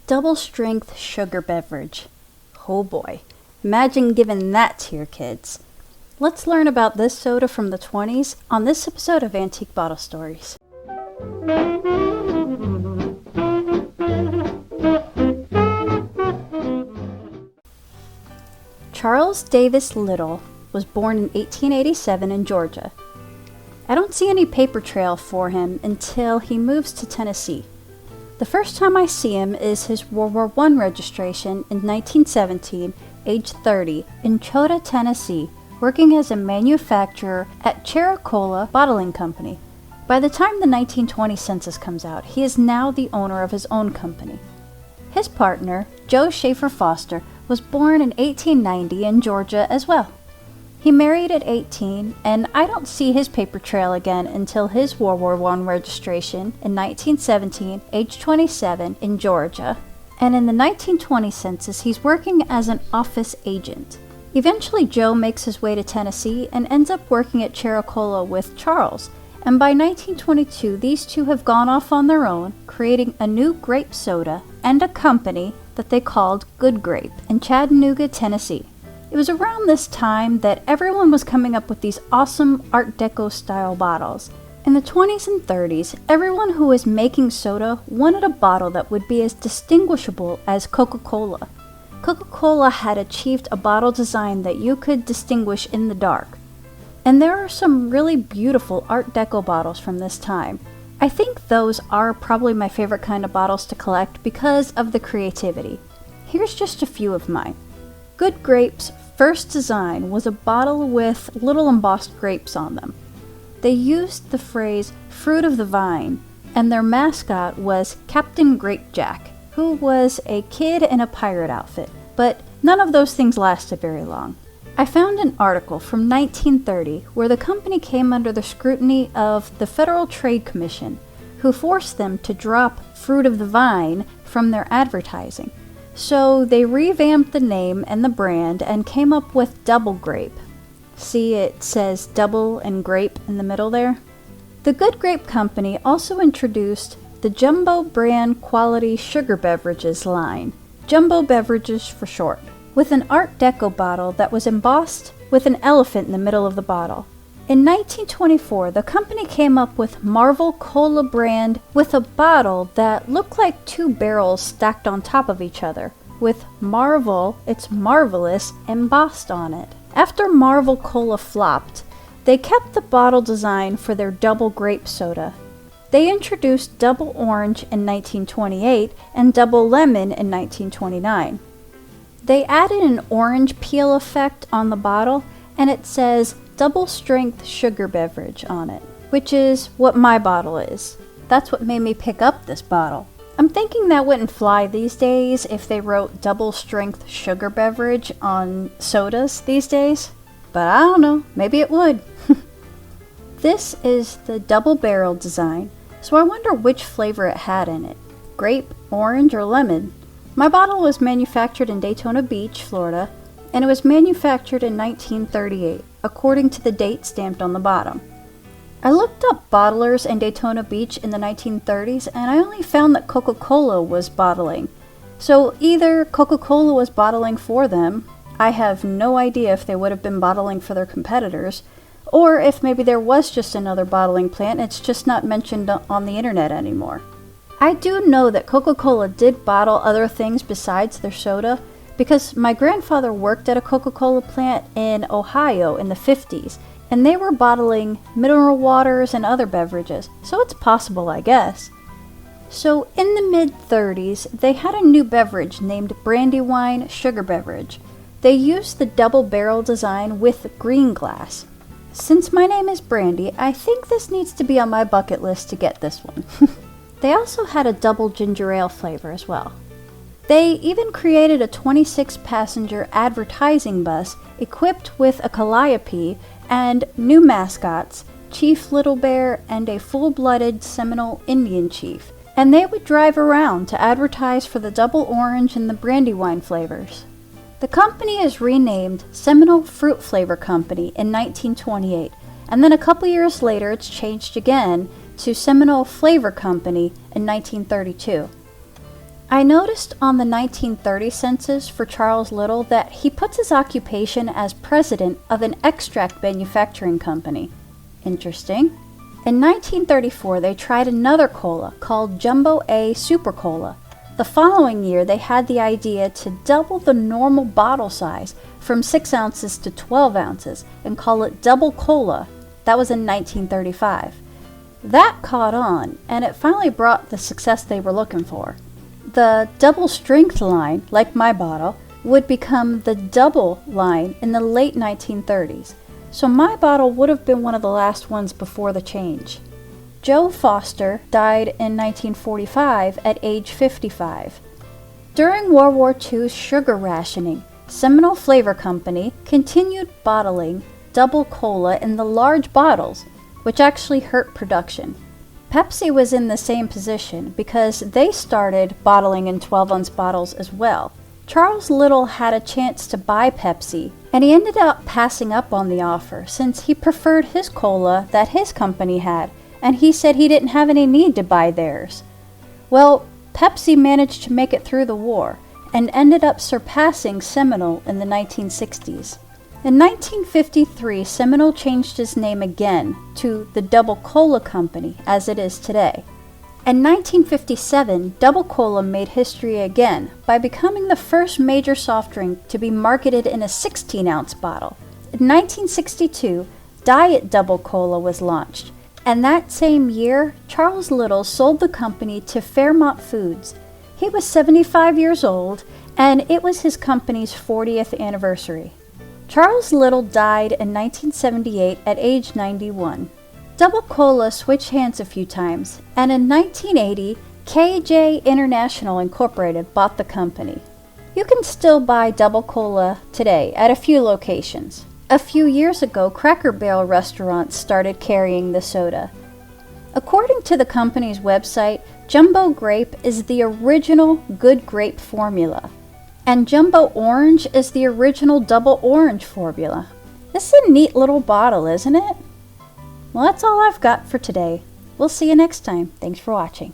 Double strength sugar beverage. Oh boy, imagine giving that to your kids. Let's learn about this soda from the 20s on this episode of Antique Bottle Stories. Charles Davis Little was born in 1887 in Georgia. I don't see any paper trail for him until he moves to Tennessee. The first time I see him is his World War I registration in 1917, age 30, in Chota, Tennessee, working as a manufacturer at Chericola Bottling Company. By the time the 1920 census comes out, he is now the owner of his own company. His partner, Joe Schaefer Foster, was born in 1890 in Georgia as well. He married at 18, and I don't see his paper trail again until his World War I registration in 1917, age 27, in Georgia. And in the 1920 census, he's working as an office agent. Eventually, Joe makes his way to Tennessee and ends up working at Chericola with Charles. And by 1922, these two have gone off on their own, creating a new grape soda and a company that they called Good Grape in Chattanooga, Tennessee. It was around this time that everyone was coming up with these awesome Art Deco style bottles. In the 20s and 30s, everyone who was making soda wanted a bottle that would be as distinguishable as Coca-Cola. Coca-Cola had achieved a bottle design that you could distinguish in the dark. And there are some really beautiful Art Deco bottles from this time. I think those are probably my favorite kind of bottles to collect because of the creativity. Here's just a few of mine. Good Grape's first design was a bottle with little embossed grapes on them. They used the phrase fruit of the vine, and their mascot was Captain Grapejack, who was a kid in a pirate outfit, but none of those things lasted very long. I found an article from 1930 where the company came under the scrutiny of the Federal Trade Commission, who forced them to drop Fruit of the Vine from their advertising. So they revamped the name and the brand and came up with Double Grape. See, it says double and grape in the middle there? The Good Grape Company also introduced the Jumbo brand quality sugar beverages line, Jumbo Beverages for short, with an Art Deco bottle that was embossed with an elephant in the middle of the bottle. In 1924, the company came up with Marvel Cola brand with a bottle that looked like two barrels stacked on top of each other, with Marvel, it's marvelous, embossed on it. After Marvel Cola flopped, they kept the bottle design for their Double Grape soda. They introduced Double Orange in 1928 and Double Lemon in 1929. They added an orange peel effect on the bottle, and it says Double Strength Sugar Beverage on it, which is what my bottle is. That's what made me pick up this bottle. I'm thinking that wouldn't fly these days if they wrote Double Strength Sugar Beverage on sodas these days, but I don't know, maybe it would. This is the double barrel design, so I wonder which flavor it had in it, grape, orange, or lemon. My bottle was manufactured in Daytona Beach, Florida, and it was manufactured in 1938, according to the date stamped on the bottom. I looked up bottlers in Daytona Beach in the 1930s, and I only found that Coca-Cola was bottling. So either Coca-Cola was bottling for them, I have no idea if they would have been bottling for their competitors, or if maybe there was just another bottling plant, it's just not mentioned on the internet anymore. I do know that Coca-Cola did bottle other things besides their soda, because my grandfather worked at a Coca-Cola plant in Ohio in the 50s, and they were bottling mineral waters and other beverages, so it's possible, I guess. So in the mid-30s, they had a new beverage named Brandywine Sugar Beverage. They used the double barrel design with green glass. Since my name is Brandy, I think this needs to be on my bucket list to get this one. They also had a double ginger ale flavor as well. They even created a 26-passenger advertising bus equipped with a calliope and new mascots, Chief Little Bear and a full-blooded Seminole Indian chief, and they would drive around to advertise for the double orange and the Brandywine flavors. The company is renamed Seminole Fruit Flavor Company in 1928, and then a couple years later it's changed again to Seminole Flavor Company in 1932. I noticed on the 1930 census for Charles Little that he puts his occupation as president of an extract manufacturing company. Interesting. In 1934, they tried another cola called Jumbo A Super Cola. The following year, they had the idea to double the normal bottle size from 6 ounces to 12 ounces and call it Double Cola. That was in 1935. That caught on, and it finally brought the success they were looking for. The double strength line, like my bottle, would become the double line in the late 1930s, so my bottle would have been one of the last ones before the change. Joe Foster died in 1945 at age 55. During World War II's sugar rationing, Seminole Flavor Company continued bottling Double Cola in the large bottles, which actually hurt production. Pepsi was in the same position because they started bottling in 12-ounce bottles as well. Charles Little had a chance to buy Pepsi, and he ended up passing up on the offer since he preferred his cola that his company had, and he said he didn't have any need to buy theirs. Well, Pepsi managed to make it through the war and ended up surpassing Seminole in the 1960s. In 1953, Seminole changed its name again to the Double Cola Company, as it is today. In 1957, Double Cola made history again by becoming the first major soft drink to be marketed in a 16-ounce bottle. In 1962, Diet Double Cola was launched, and that same year, Charles Little sold the company to Fairmont Foods. He was 75 years old, and it was his company's 40th anniversary. Charles Little died in 1978 at age 91. Double Cola switched hands a few times, and in 1980, KJ International Incorporated bought the company. You can still buy Double Cola today at a few locations. A few years ago, Cracker Barrel restaurants started carrying the soda. According to the company's website, Jumbo Grape is the original good grape formula, and Jumbo Orange is the original double orange formula. This is a neat little bottle, isn't it? Well, that's all I've got for today. We'll see you next time. Thanks for watching.